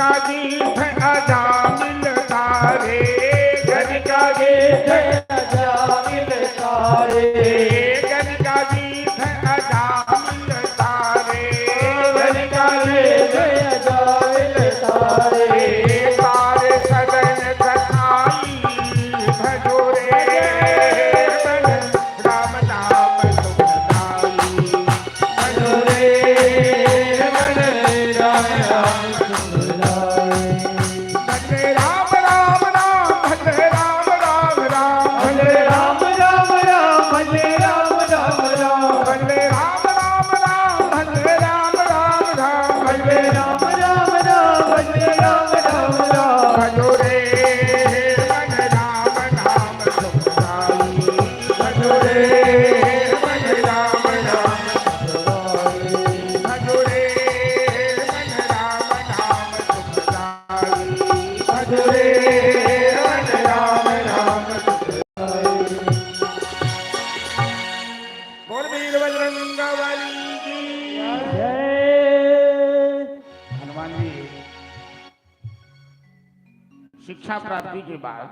का गीत अजामिल तारे, गन का गीत अजामिल तारे, गन का गीत अजामिल तारे, गन का गीत अजामिल तारे, तारे सदन सखाई भजोरे, राम नाम सुखदाई भजोरे मन राम राम सुखदाई। भजे राम राम राम, भजे राम राम राम, भजे राम राम राम, भजे राम राम राम, भजे राम राम राम, भजे राम राम राम, भजे राम राम राम, भजे राम राम राम, भजोरे मन राम नाम सुखदाई, भजोरे मन राम नाम सुखदाई। भजोरे मन राम नाम सुखदाई, भजोरे मन राम राम सुखदाई। बोल वीर बजरंग बली की जय। हनुमान जी शिक्षा प्राप्ति के बाद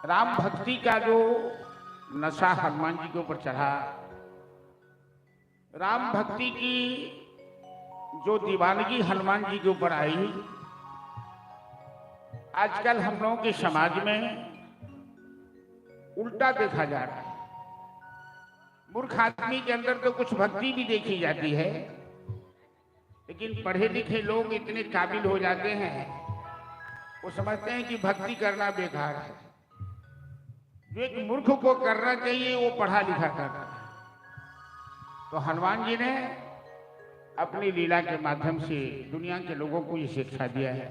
राम भक्ति का जो नशा हनुमान जी के ऊपर चढ़ा, राम भक्ति की जो दीवानगी हनुमान जी के ऊपर आई, आजकल हम लोगों के समाज में उल्टा देखा जा रहा है। मूर्ख आदमी के अंदर तो कुछ भक्ति भी देखी जाती है, लेकिन पढ़े लिखे लोग इतने काबिल हो जाते हैं, वो समझते हैं कि भक्ति करना बेकार है। जो एक मूर्ख को करना चाहिए वो पढ़ा लिखा करता है। तो हनुमान जी ने अपनी लीला के माध्यम से दुनिया के लोगों को ये शिक्षा दिया है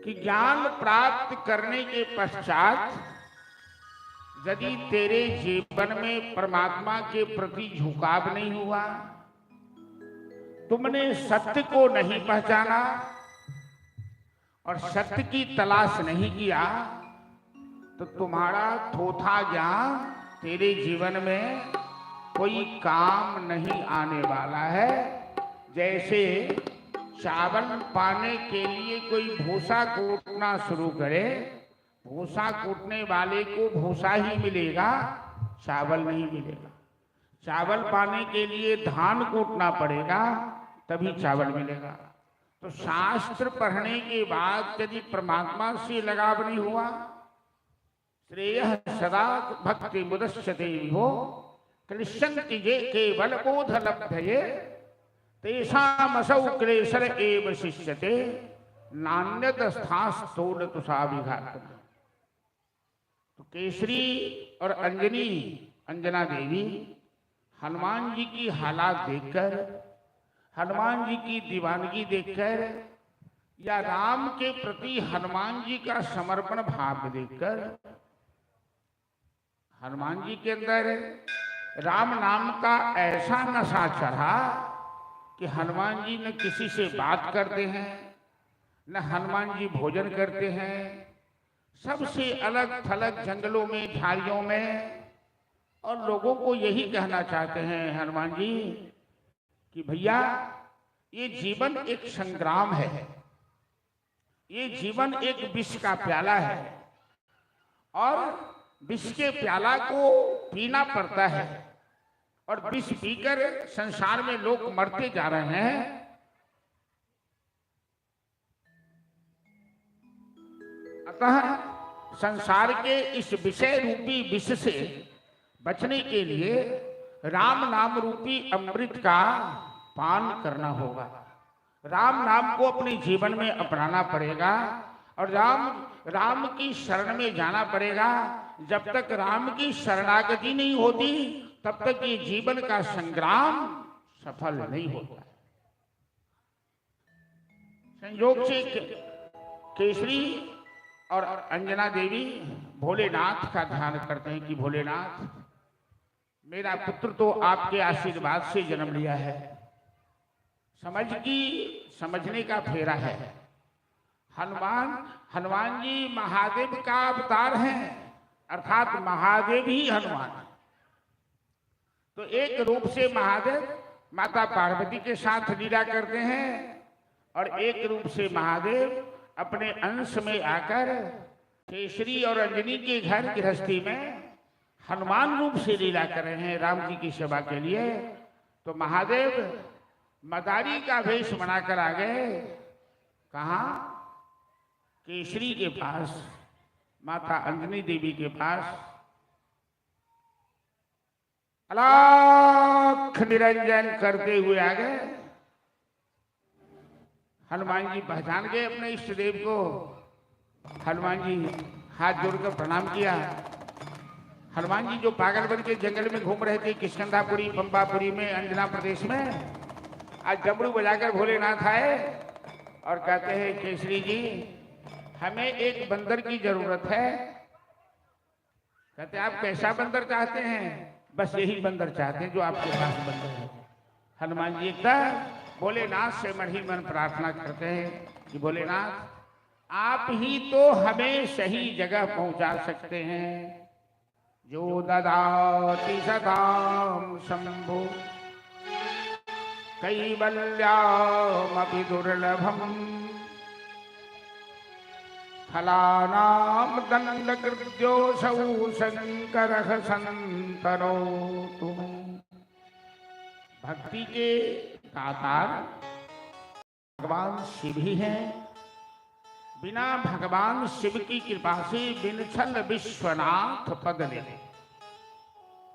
कि ज्ञान प्राप्त करने के पश्चात यदि तेरे जीवन में परमात्मा के प्रति झुकाव नहीं हुआ, तुमने सत्य को नहीं पहचाना और सत्य की तलाश नहीं किया, तो तुम्हारा थोथा ज्ञान तेरे जीवन में कोई काम नहीं आने वाला है। जैसे चावल पाने के लिए कोई भूसा कूटना शुरू करे, भूसा कूटने वाले को भूसा ही मिलेगा, चावल नहीं मिलेगा। चावल पाने के लिए धान कूटना पड़ेगा, तभी चावल मिलेगा। तो शास्त्र पढ़ने के बाद यदि परमात्मा से लगाव नहीं हुआ, श्रेयः सदा भक्ति मुदस्यते विभो कृष्यन्ति जे केवल बोध लब्धये तेषामसौ क्लेशर एव शिष्यते नान्यत स्थास्तोल तुषा विघातम्। तो केसरी और अंजनी, अंजना देवी हनुमान जी की हालात देखकर, हनुमान जी की दीवानगी देखकर या राम के प्रति हनुमान जी का समर्पण भाव देखकर हनुमान जी के अंदर राम नाम का ऐसा नशा चढ़ा कि हनुमान जी न किसी से बात करते हैं, न हनुमान जी भोजन करते हैं, सबसे अलग थलग जंगलों में, झाड़ियों में, और लोगों को यही कहना चाहते हैं हनुमान जी कि भैया ये जीवन एक संग्राम है, ये जीवन एक विष का प्याला है और विष के प्याला को पीना पड़ता है और विष पीकर संसार में लोग मरते जा रहे हैं। अतः संसार के इस विषय रूपी विष से बचने के लिए राम नाम रूपी अमृत का पान करना होगा। राम नाम को अपने जीवन में अपनाना पड़ेगा और राम की शरण में जाना पड़ेगा। जब तक राम की शरणागति नहीं होती तब तक ये जीवन का संग्राम सफल नहीं होता। संयोग से केसरी और अंजना देवी भोलेनाथ का ध्यान करते हैं कि भोलेनाथ, मेरा पुत्र तो आपके आशीर्वाद से जन्म लिया है, समझने का फेरा है। हनुमान जी महादेव का अवतार हैं, अर्थात महादेव ही हनुमान। तो एक रूप से महादेव माता पार्वती के साथ लीला करते हैं और एक रूप से महादेव अपने अंश में आकर केसरी और अंजनी के घर गृहस्थी में हनुमान रूप से लीला कर रहे हैं राम जी की सेवा के लिए। तो महादेव मदारी का वेश बनाकर आ गए। कहाँ? केसरी के पास, माता अंजनी देवी के पास। अलख निरंजन करते हुए आ गए। हनुमान जी पहचान गए अपने इष्ट देव को। हनुमान जी हाथ जोड़कर प्रणाम किया। हनुमान जी जो पागल बन के जंगल में घूम रहे थे किष्किंधापुरी पंपापुरी में अंजना प्रदेश में, आज डमरू बजाकर भोलेनाथ आए और कहते हैं केसरी जी हमें एक बंदर की जरूरत है। कहते हैं आप कैसा बंदर चाहते हैं? बस यही बंदर चाहते हैं जो आपके पास बंदर है। हनुमान जी एकदम भोलेनाथ से मन ही मन प्रार्थना करते हैं कि भोलेनाथ आप ही तो हमें सही जगह पहुंचा सकते हैं। जो ददाति सदाम शंभो कैवल्यामपि दुर्लभम फलानाम दंडकृत्योऽसौ शंकरः संतनोतु। भक्ति के दातार भगवान शिव ही हैं। बिना भगवान शिव की कृपा से बिनछल विश्वनाथ पद ले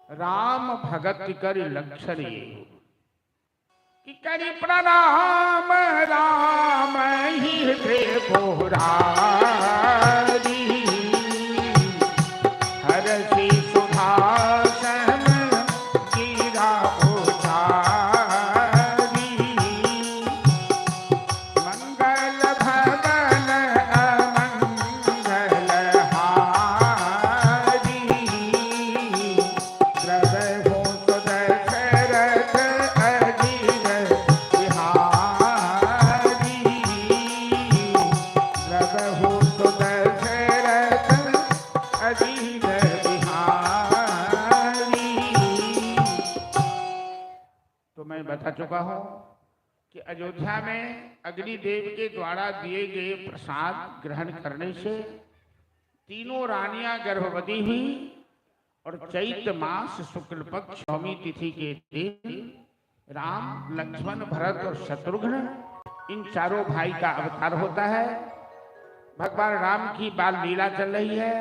राम भगत कर लक्षण ये कि करी प्रणाम राम ही देवो रारी हरषि सुधासन गिरा उचारी मंगल भगन अमंगल हारी हृदय हो दशरथ बता चुका हूं कि अयोध्या में अग्निदेव के द्वारा दिए गए प्रसाद ग्रहण करने से तीनों रानियां गर्भवती हुई और चैत्र मास शुक्ल पक्ष नवमी तिथि के दिन राम, लक्ष्मण, भरत और शत्रुघ्न इन चारों भाई का अवतार होता है। भगवान राम की बाल लीला चल रही है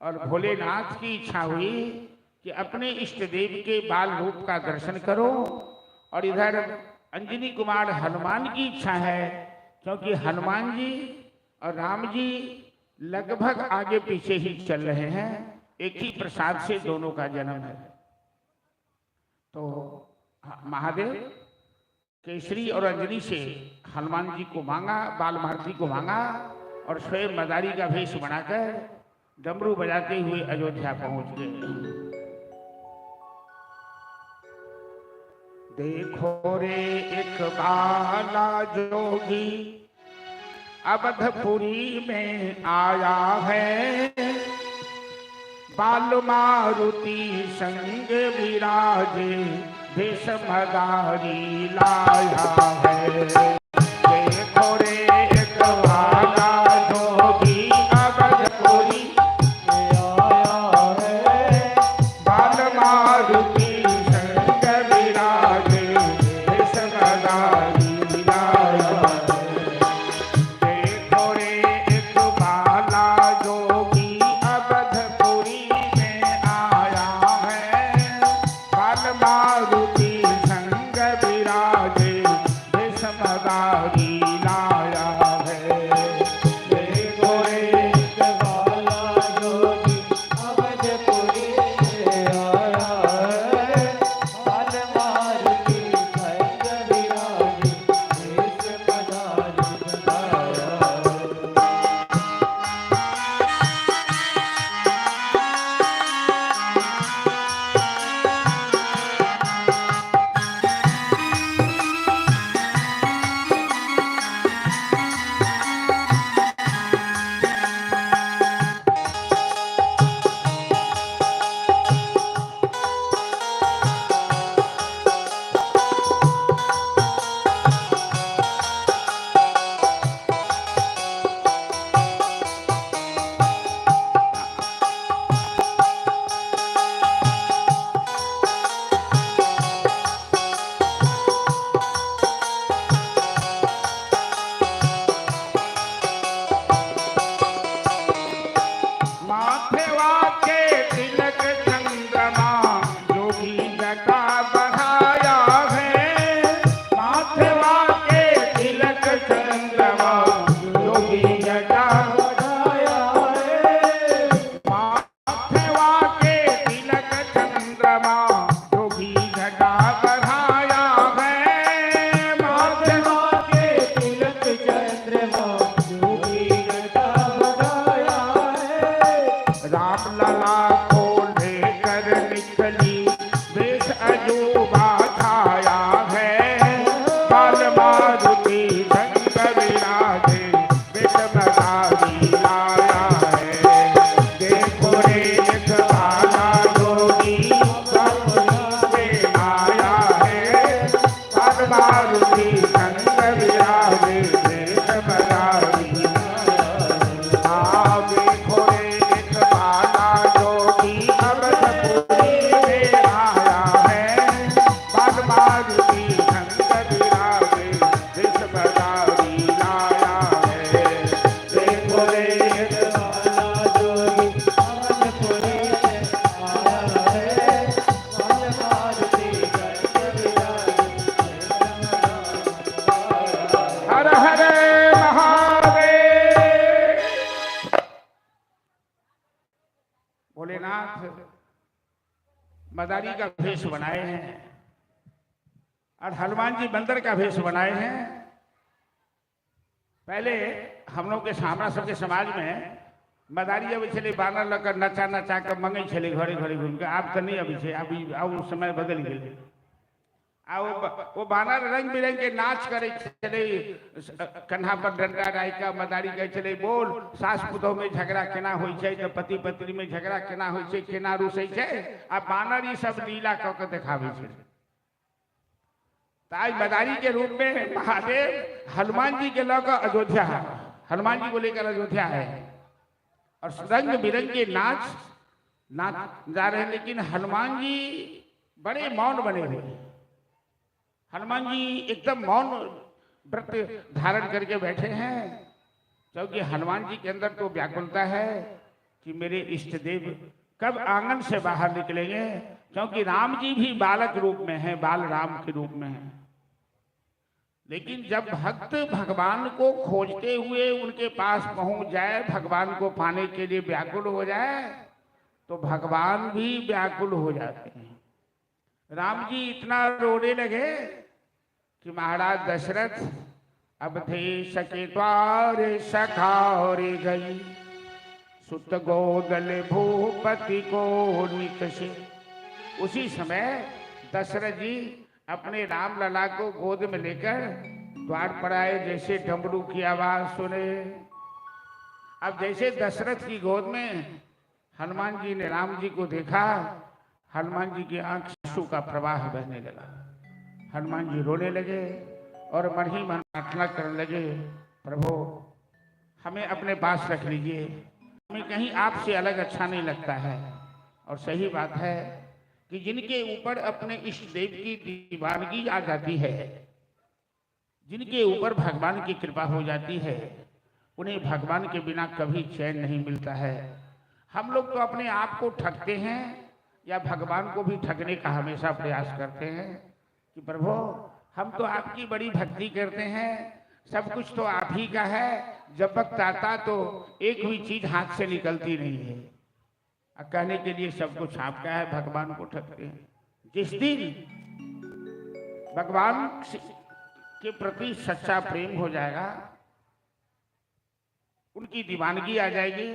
और भोलेनाथ की इच्छा हुई कि अपने इष्ट देव के बाल रूप का दर्शन करो। और इधर अंजनी कुमार हनुमान की इच्छा है, क्योंकि हनुमान जी और राम जी लगभग आगे पीछे ही चल रहे हैं, एक ही प्रसाद से दोनों का जन्म है। तो महादेव केसरी और अंजनी से हनुमान जी को मांगा, बाल भारती को मांगा और स्वयं मदारी का वेश बनाकर डमरू बजाते हुए अयोध्या पहुंच गए। देखो रे एक बाला जोगी अवधपुरी में आया है, बाल मारुति संग विराजे भेष मदारी लाया है। देखो रे एक बाला जोगी अवधपुरी में आया है, बाल मारुति मारुति संग विराजे विषमदारी आया है। देखो रे एक बाला जोगी सबरी में आया है। पद मारुति संग विराजे विषमदारी देखो रे एक बाला जोगी अवधपुरी में आया है। पद मारुति संग विराजे विषमदारी लाया है। देखो रे एक बाला जोगी अवधपुरी में आया है। पद मारुति संग विराजे हर हर महादेव। भोलेनाथ मदारी का भेष बनाए हैं और हनुमान जी बंदर का भेष बनाए हैं। पहले हम लोग के सामना सबके समाज में मदारी अभी चले बानर लकर नचा नचा कर मंगे चले घरे घरे घूम के। आप तो नहीं अभी से, अभी अब समय बदल गए। वो बानर रंग बिरंग के नाच करे चले, कन्हा पर डंडा राय का मदारी कहे चले बोल सास पुतोह में झगड़ा केना होई छे, तो पति पत्नी में झगड़ा केना होई छे, केना रुसै छे। आ बानर ई सब लीला क के दिखावे छे। ताई मदारी के रूप में महादेव हनुमान जी के लग अयोध्या, हनुमान जी को लेकर अयोध्या है और रंग बिरंग के नाच जा रहे हैं। लेकिन हनुमान जी बड़े मौन बने हुए। हनुमान जी एकदम मौन व्रत धारण करके बैठे हैं, क्योंकि हनुमान जी के अंदर तो व्याकुलता है कि मेरे इष्ट देव कब आंगन से बाहर निकलेंगे। क्योंकि राम जी भी बालक रूप में हैं, बाल राम के रूप में हैं। लेकिन जब भक्त भगवान को खोजते हुए उनके पास पहुंच जाए, भगवान को पाने के लिए व्याकुल हो जाए, तो भगवान भी व्याकुल हो जाते हैं। राम जी इतना रोने लगे कि महाराज दशरथ अब थे सके द्वार सखारे गई, सुत गोदल भूपति को निकषे। उसी समय दशरथ जी अपने राम लला को गोद में लेकर द्वार पर आए। जैसे डमरू की आवाज सुने, अब जैसे दशरथ की गोद में हनुमान जी ने राम जी को देखा, हनुमान जी की आंख आंसू का प्रवाह बहने लगा। हनुमान जी रोने लगे और मन ही मन प्रार्थना करने लगे, प्रभु हमें अपने पास रख लीजिए, हमें कहीं आपसे अलग अच्छा नहीं लगता है। और सही बात है कि जिनके ऊपर अपने इष्ट देव की दीवानगी आ जाती है, जिनके ऊपर भगवान की कृपा हो जाती है, उन्हें भगवान के बिना कभी चैन नहीं मिलता है। हम लोग तो अपने आप को ठगते हैं या भगवान को भी ठगने का हमेशा प्रयास करते हैं कि प्रभु हम तो आपकी बड़ी भक्ति करते हैं, सब कुछ तो आप ही का है, जब वक्त आता तो एक भी चीज हाथ से निकलती नहीं है। कहने के लिए सब कुछ आपका है, भगवान को ठगते हैं। जिस दिन भगवान के प्रति सच्चा प्रेम हो जाएगा, उनकी दीवानगी आ जाएगी,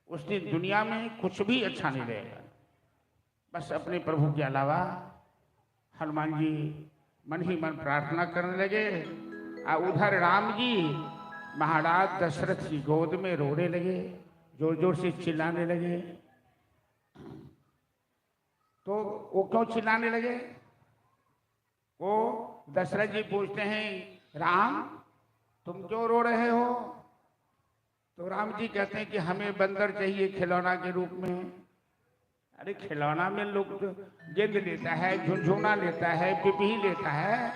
उस दिन दुनिया में कुछ भी अच्छा नहीं रहेगा। बस अपने प्रभु के अलावा हनुमान जी मन ही मन प्रार्थना करने लगे। और उधर राम जी महाराज दशरथ की गोद में रोने लगे, जोर जोर से चिल्लाने लगे। तो वो क्यों चिल्लाने लगे? वो दशरथ जी पूछते हैं, राम तुम क्यों रो रहे हो? तो राम जी कहते हैं कि हमें बंदर चाहिए खिलौना के रूप में। अरे खिलौना में लोग तो गेंद लेता है, झुनझुना लेता है, पिपही लेता है,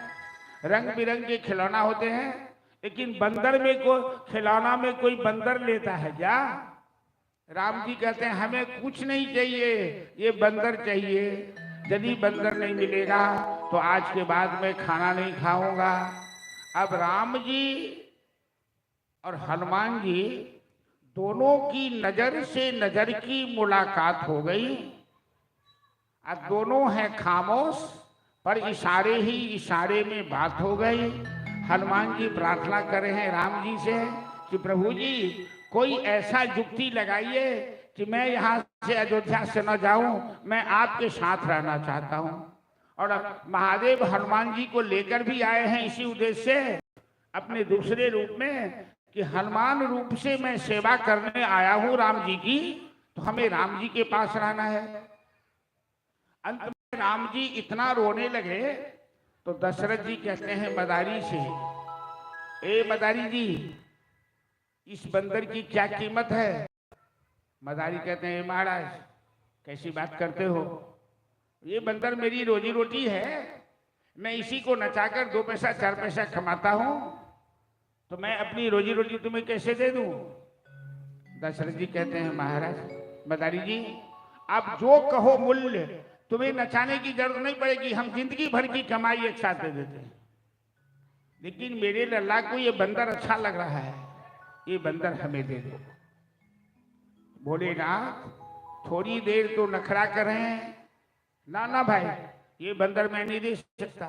रंग बिरंग के खिलौना होते हैं, लेकिन बंदर में खिलौना में कोई बंदर लेता है क्या? राम जी कहते हैं हमें कुछ नहीं चाहिए, ये बंदर चाहिए। यदि बंदर नहीं मिलेगा तो आज के बाद मैं खाना नहीं खाऊंगा। अब राम जी और हनुमान जी दोनों की नजर से नजर की मुलाकात हो गई। अब दोनों हैं खामोश, पर इशारे ही इशारे में बात हो गई। हनुमान जी प्रार्थना कर रहे हैं राम जी से कि प्रभु जी कोई ऐसा युक्ति लगाइए कि मैं यहाँ से अयोध्या से न जाऊं, मैं आपके साथ रहना चाहता हूँ। और महादेव हनुमान जी को लेकर भी आए हैं इसी उद्देश्य से, अपने दूसरे रूप में, कि हनुमान रूप से मैं सेवा करने आया हूं राम जी की, तो हमें राम जी के पास रहना है। अंत में राम जी इतना रोने लगे तो दशरथ जी कहते हैं मदारी से, ए मदारी जी, इस बंदर की क्या कीमत है? मदारी कहते हैं महाराज कैसी बात करते हो, ये बंदर मेरी रोजी रोटी है, मैं इसी को नचाकर 2 पैसा 4 पैसा कमाता हूं, तो मैं अपनी रोजी रोटी तुम्हें कैसे दे दूं? दशरथ जी कहते हैं महाराज मदारी जी, आप जो कहो मूल्य, तुम्हें नचाने की जरूरत नहीं पड़ेगी, हम जिंदगी भर की कमाई एक साथ दे देते हैं, लेकिन मेरे लल्ला को ये बंदर अच्छा लग रहा है, ये बंदर हमें दे दो। भोलेनाथ थोड़ी देर तो नखरा करें, ना ना भाई ये बंदर मैं नहीं दे सकता।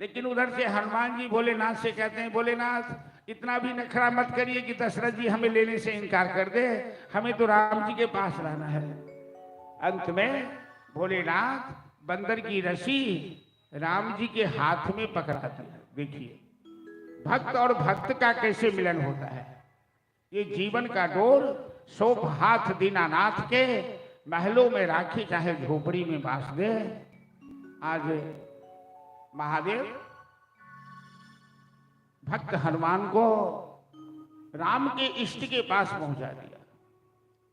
लेकिन उधर से हनुमान जी भोलेनाथ से कहते हैं भोलेनाथ इतना भी नखरा मत करिए कि दशरथ जी हमें लेने से इनकार कर दे, हमें तो राम जी के पास रहना है। अंत में भोलेनाथ बंदर की रस्सी राम जी के हाथ में पकड़ाते हैं। देखिए भक्त और भक्त का कैसे मिलन होता है। ये जीवन का डोर शोभ हाथ दीनानाथ के, महलों में राखी चाहे झोपड़ी में बांस दे। आज महादेव भक्त हनुमान को राम के इष्ट के पास पहुंचा दिया,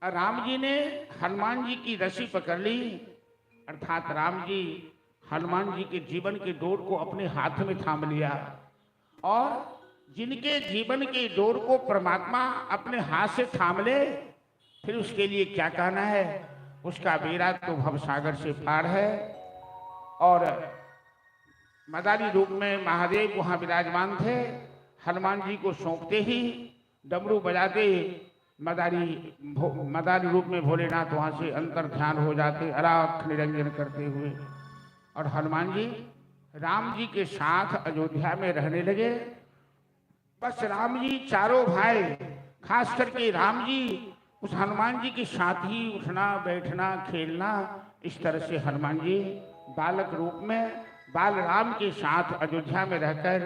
और राम जी ने हनुमान जी की रस्सी पकड़ ली, अर्थात राम जी हनुमान जी के जीवन के डोर को अपने हाथ में थाम लिया। और जिनके जीवन के डोर को परमात्मा अपने हाथ से थाम ले, फिर उसके लिए क्या कहना है, उसका बेड़ा तो भवसागर से पार है। और मदारी रूप में महादेव वहां विराजमान थे। हनुमान जी को सौंपते ही डमरू बजाते मदारी रूप में भोलेनाथ वहां से अंतर ध्यान हो जाते, अराख निरंजन करते हुए। और हनुमान जी राम जी के साथ अयोध्या में रहने लगे। बस राम जी चारों भाई, खास करके राम जी उस हनुमान जी के साथ ही उठना बैठना खेलना, इस तरह से हनुमान जी बालक रूप में बाल राम के साथ अयोध्या में रहकर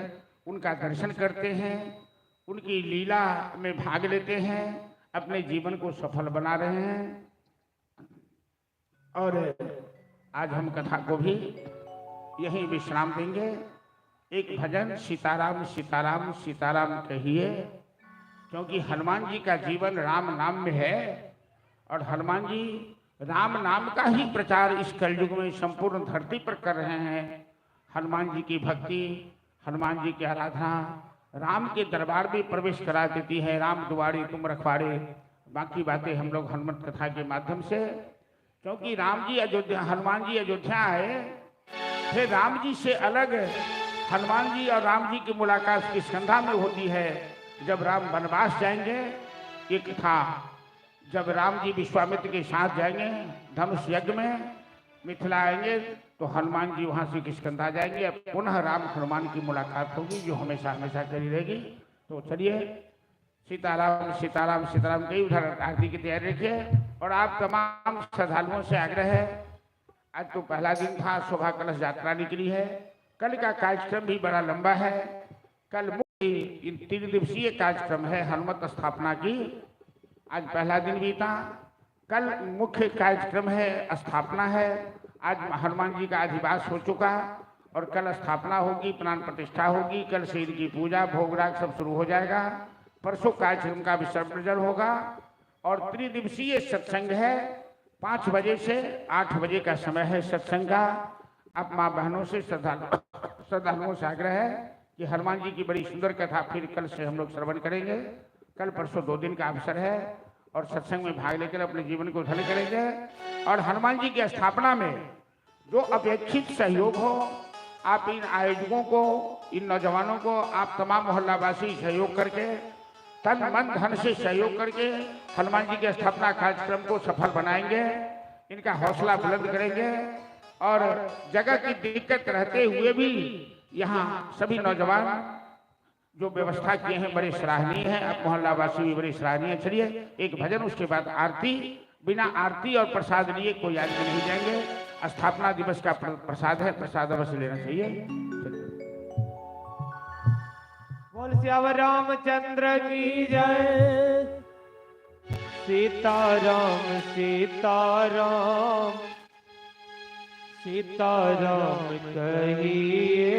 उनका दर्शन करते हैं, उनकी लीला में भाग लेते हैं, अपने जीवन को सफल बना रहे हैं। और आज हम कथा को भी यहीं विश्राम देंगे। एक भजन सीताराम सीताराम सीताराम कहिए, क्योंकि हनुमान जी का जीवन राम नाम में है, और हनुमान जी राम नाम का ही प्रचार इस कलयुग में संपूर्ण धरती पर कर रहे हैं। हनुमान जी की भक्ति, हनुमान जी की आराधना राम के दरबार में प्रवेश करा देती है। राम दुआरे तुम रखवारे, बाकी बातें हम लोग हनुमत कथा के माध्यम से, क्योंकि राम जी अयोध्या, हनुमान जी अयोध्या आए, फिर राम जी से अलग हनुमान जी और राम जी की मुलाकात किष्किंधा में होती है, जब राम वनवास जाएंगे। ये कथा जब राम जी विश्वामित्र के साथ जाएंगे धनुष यज्ञ में, मिथिला आएंगे, तो हनुमान जी वहां से किष्किंधा जाएंगे, पुनः राम हनुमान की मुलाकात होगी, जो हमेशा हमेशा करी रहेगी। तो चलिए सीताराम सीताराम सीताराम कही, उधर आरती की तैयारी रखिए। और आप तमाम श्रद्धालुओं से आग्रह है, आज तो पहला दिन था, शोभा कलश यात्रा निकली है, कल का कार्यक्रम भी बड़ा लंबा है। कल मुख्य 3 दिवसीय कार्यक्रम है हनुमत स्थापना की, आज पहला दिन भी था। कल मुख्य कार्यक्रम है स्थापना है, आज हनुमान जी का अधिवास हो चुका, और कल स्थापना होगी, प्राण प्रतिष्ठा होगी, कल से इनकी पूजा भोगराग सब शुरू हो जाएगा। परसों कार्यक्रम का विसर्जन होगा, और त्रिदिवसीय सत्संग है, 5 बजे से 8 बजे का समय है सत्संग का। अब माँ बहनों से श्रद्धालुओं से आग्रह है कि हनुमान जी की बड़ी सुंदर कथा फिर कल से हम लोग श्रवण करेंगे। कल परसों 2 दिन का अवसर है, और सत्संग में भाग लेकर अपने जीवन को धन्य करेंगे। और हनुमान जी की स्थापना में जो अपेक्षित सहयोग हो, आप इन आयोजकों को, इन नौजवानों को, आप तमाम मोहल्लावासी सहयोग करके, तन मन धन से सहयोग करके हनुमान जी के स्थापना कार्यक्रम को सफल बनाएंगे, इनका हौसला बुलंद करेंगे। और जगह की दिक्कत रहते हुए भी यहाँ सभी नौजवान जो व्यवस्था किए हैं बड़े सराहनीय हैं, आप मोहल्लावासी भी बड़े सराहनीय। चलिए एक भजन, उसके बाद आरती। बिना आरती और प्रसाद लिए कोई आदमी नहीं जाएंगे। स्थापना दिवस का प्रसाद है, प्रसाद अवश्य लेना चाहिए। बोल श्यावर रामचंद्र की जय। सीताराम सीताराम सीताराम कहिए,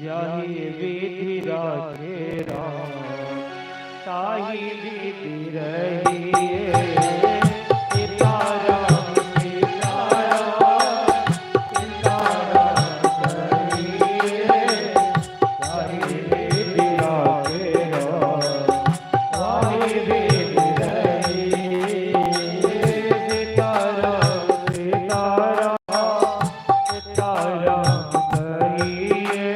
जाहि विधि राखे राम, ताहि विधि रहिए। सीताराम सीताराम सीताराम कहिए, जाहि विधि राखे राम, ताहि विधि रहिए। सीताराम सीताराम सीताराम कहिए,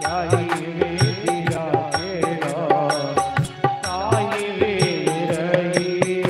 जाहि विधि राखे राम, ताहि विधि रहिए।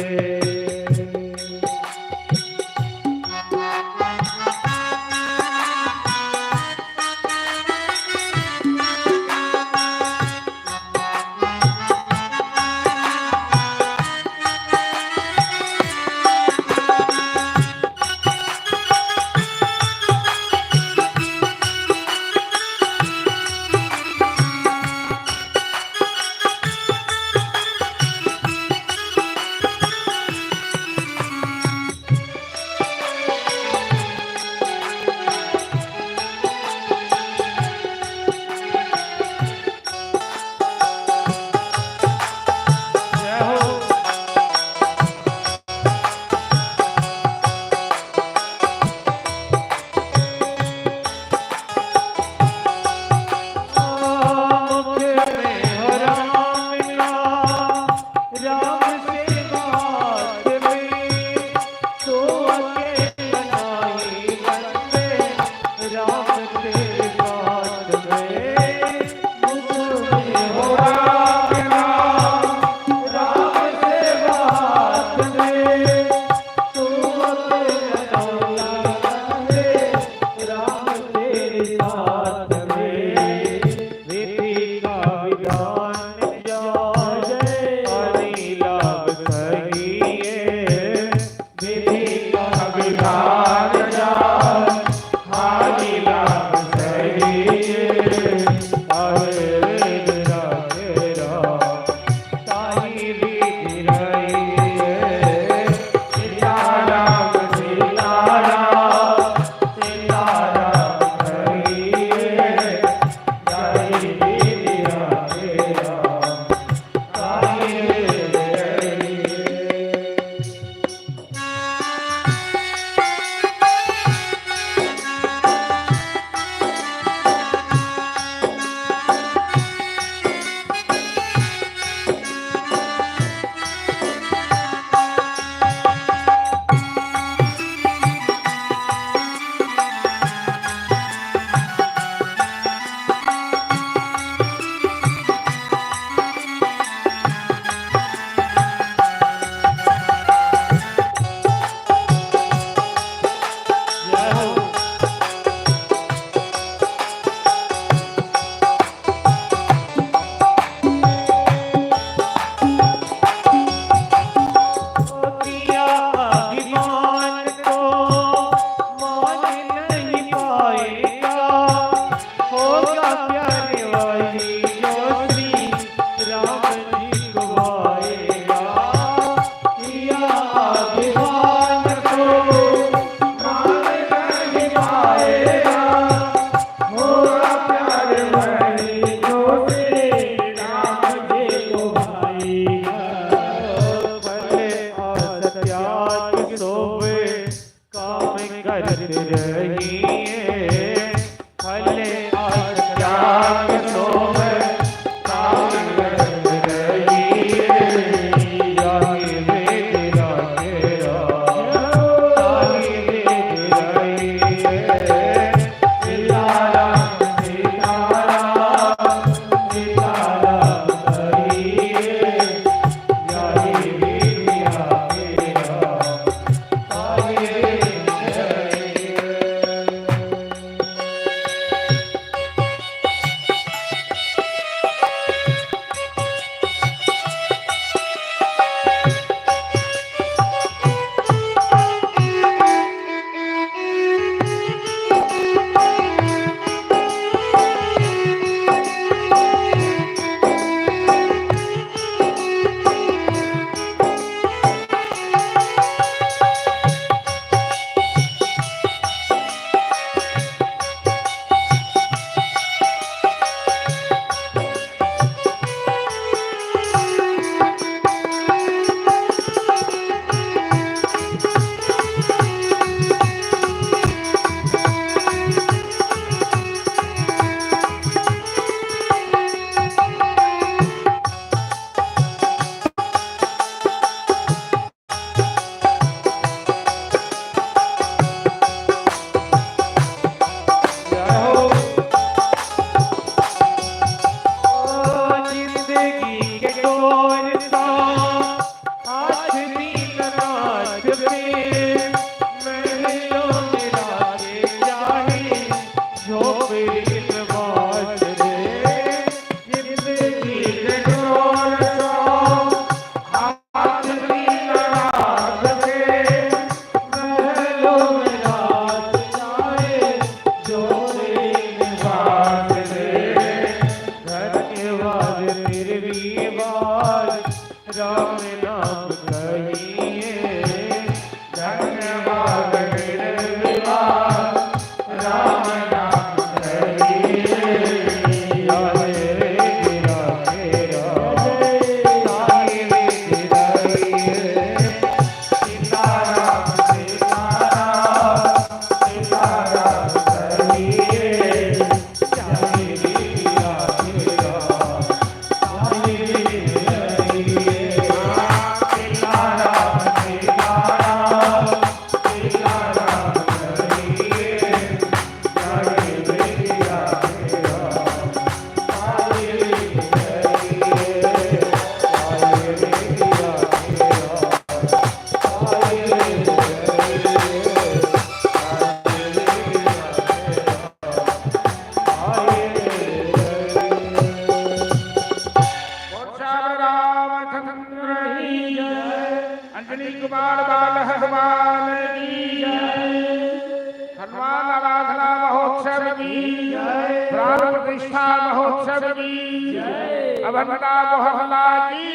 कुमार बाल हनुमान की जय। हनुमान आराधना महोत्सव की जय। प्राण प्रतिष्ठा महोत्सव की जय। अवंता मोहल्ला की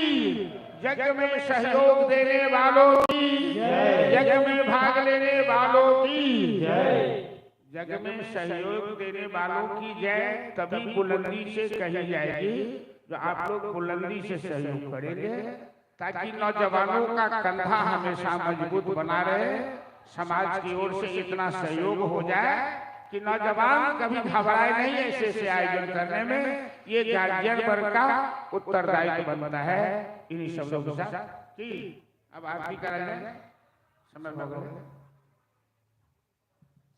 यज्ञ में सहयोग देने वालों की जय। यज्ञ में भाग लेने वालों की जय। यज्ञ में सहयोग देने वालों की जय तभी बुलंदी से कही जाएगी जो आप लोग बुलंदी से सहयोग करेंगे, ताकि नौजवानों का कंधा हमेशा मजबूत बना रहे। समाज की ओर से इतना सहयोग हो जाए कि नौजवान कभी घबराए नहीं ऐसे से आयोजन करने में। ये गार्जियन वर्ग का उत्तरदायित्व बनता है। इन्हीं शब्दों के साथ कि अब आप भी करेंगे समय भगवान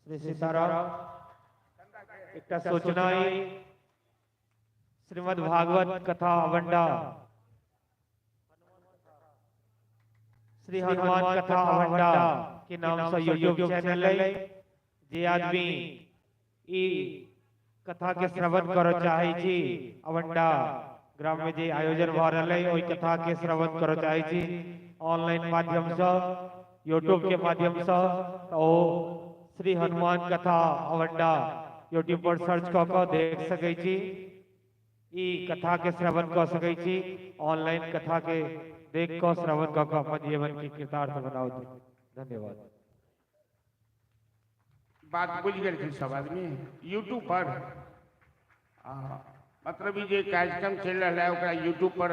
श्री सीताराम एक सूचना श्रीमद् भागवत कथा अवंडा श्री हनुमान कथा अवंडा के नाम से यूट्यूब चैनल है। जे आदमी ई कथा के श्रवण करो चाहे छी अवंडा ग्राम में जे आयोजन भ रहा है ओई कथा के श्रवण करो चाहे छी ऑनलाइन माध्यम से यूट्यूब के माध्यम से ओ श्री हनुमान कथा अवंडा यूट्यूब पर सर्च क देख सकै छी। ई कथा के श्रवण कर सकै छी। ऑनलाइन कथा के देख क श्रवण क अपन जीवन के कृतार्थ बनाओ। धन्यवाद। बात बुझ गए थे सब आदमी यूट्यूब पर मतलब जे कार्यक्रम चल रहा है ओकरा यूट्यूब पर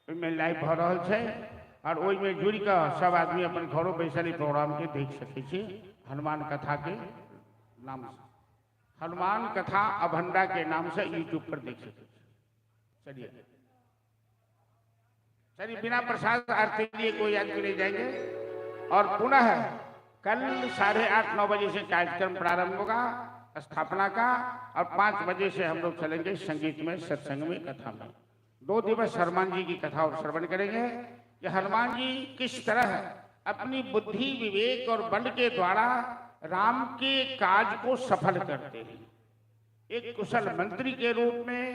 में लाइव भ रहल छै और ओई में जुड़ के सब आदमी अपन घरों बैसल प्रोग्राम के देख सकै छी। हनुमान कथा के नाम से हनुमान कथा अभंडा के नाम से यूट्यूब पर देख सकते। चलिए चलिए बिना प्रसाद आरती लिए कोई आदमी नहीं जाएंगे और पुनः कल 8:30-9 बजे से कार्यक्रम प्रारंभ होगा स्थापना का और 5 बजे से हम लोग चलेंगे संगीत में सत्संग में कथा में। 2 दिवस हनुमान जी की कथा और श्रवण करेंगे कि हनुमान जी किस तरह अपनी बुद्धि विवेक और बल के द्वारा राम के काज को सफल करते हैं। एक कुशल मंत्री के रूप में,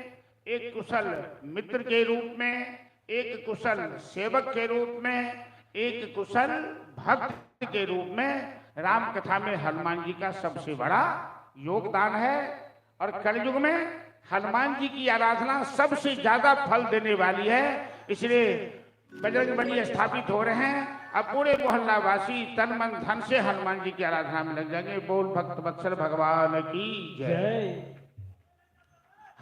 एक कुशल मित्र के रूप में, एक कुशल सेवक के रूप में, एक कुशल भक्त के रूप में राम कथा में हनुमान जी का सबसे बड़ा योगदान है। और कलयुग में हनुमान जी की आराधना सबसे ज्यादा फल देने वाली है। इसलिए बजरंगबली स्थापित हो रहे हैं। अब पूरे मोहल्ला वासी तन मन धन से हनुमान जी की आराधना में लग जाएंगे। बोल भक्त वत्सल भगवान की जय।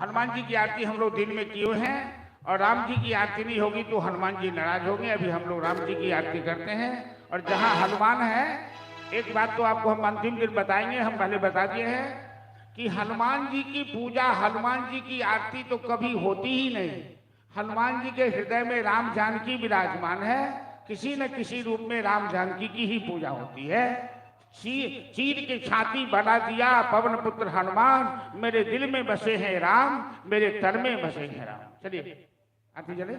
हनुमान जी की आरती हम लोग दिन में किए हैं और राम जी की आरती नहीं होगी तो हनुमान जी नाराज होंगे। अभी हम लोग राम जी की आरती करते हैं और जहां हनुमान है, एक बात तो आपको हम अंतिम दिन बताएंगे, हम पहले बता दिए हैं कि हनुमान जी की पूजा, हनुमान जी की आरती तो कभी होती ही नहीं। हनुमान जी के हृदय में राम जानकी विराजमान है। किसी न किसी रूप में राम जानकी की ही पूजा होती है। चीर के छाती बना दिया पवन पुत्र हनुमान, मेरे दिल में बसे हैं राम, मेरे तन में बसे हैं राम। चलिए आती चले।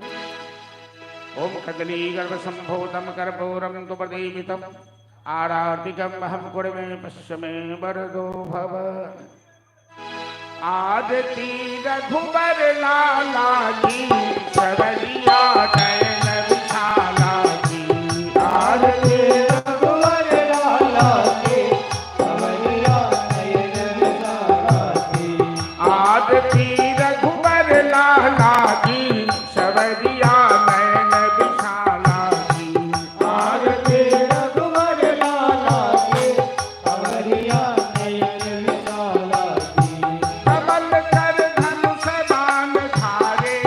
ओम कदली गर्भ संभोतम कर्पूरम तो प्रदीपितम आरार्तिकम अहम कुर्मे पश्चिमे वरदो भव। आदती रघुबर लाला की सरलिया नयन विशाला की। आदती रघुवर लाला के सवरिया नयन विशाला की। आदती रघुबर लाला की सवरिया नयन विशाला की। आरती रघुवर लाला के सवरिया नयन विशाला की। कमल कर धनुष बाण धारे,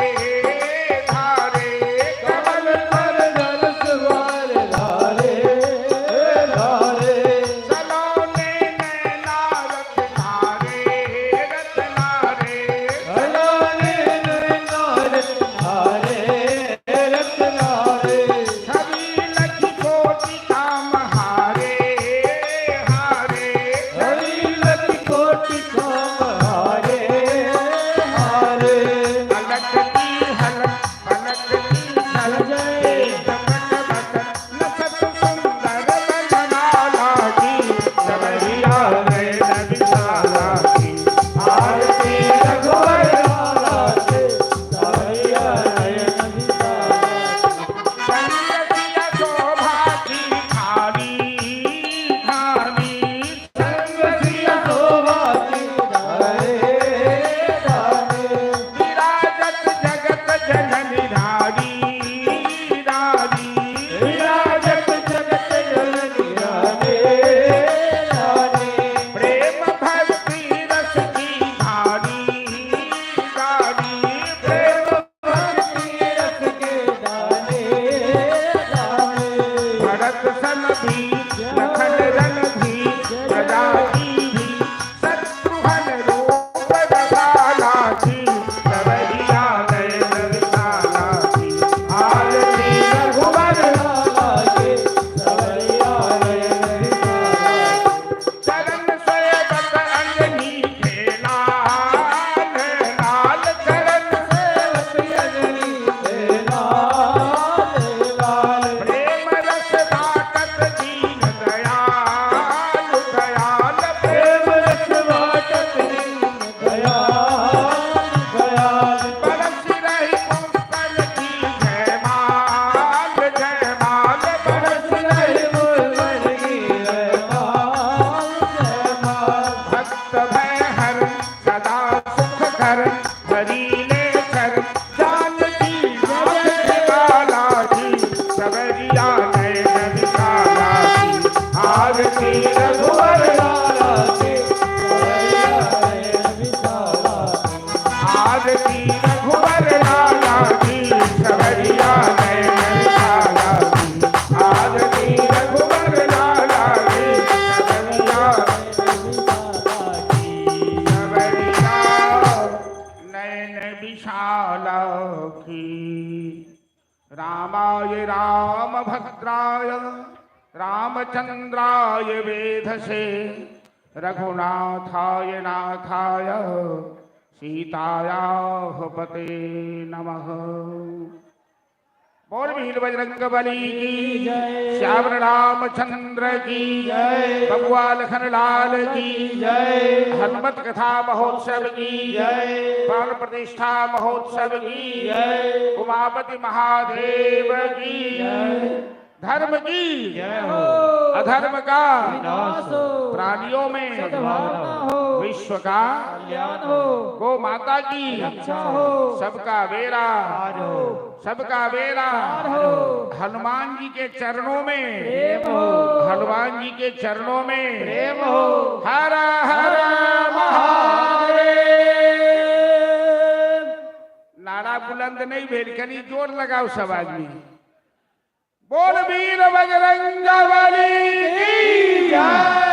रघुबर लाला की सवरिया नैन साला की आरती रघुबर लाला की सवरिया नैन विशाला की रामाय राम भद्राय रामचंद्राय वेधसे रघुनाथाय नाथाय सीतायाः पते नमः। बोल वीर बजरंग बली की जय, श्याम रामचंद्र की जय, बबुआ लखन लाल की जय, हनुमत कथा महोत्सव की जय, प्राण प्रतिष्ठा महोत्सव की जय, उमापति महादेव की जय। धर्म की जय हो, अधर्म का विनाश हो, प्राणियों में सद्भावना हो, विश्व का कल्याण हो, गो माता की रक्षा हो, सबका बेड़ा पार हो, सबका बेड़ा पार हो। हनुमान जी के चरणों में प्रेम हो, हनुमान जी के चरणों में प्रेम हो। हर हर महादेव। नारा बुलंद नहीं भेलकनी जोर लगाओ सब आदमी। बोल वीर बजरंग बली की जय।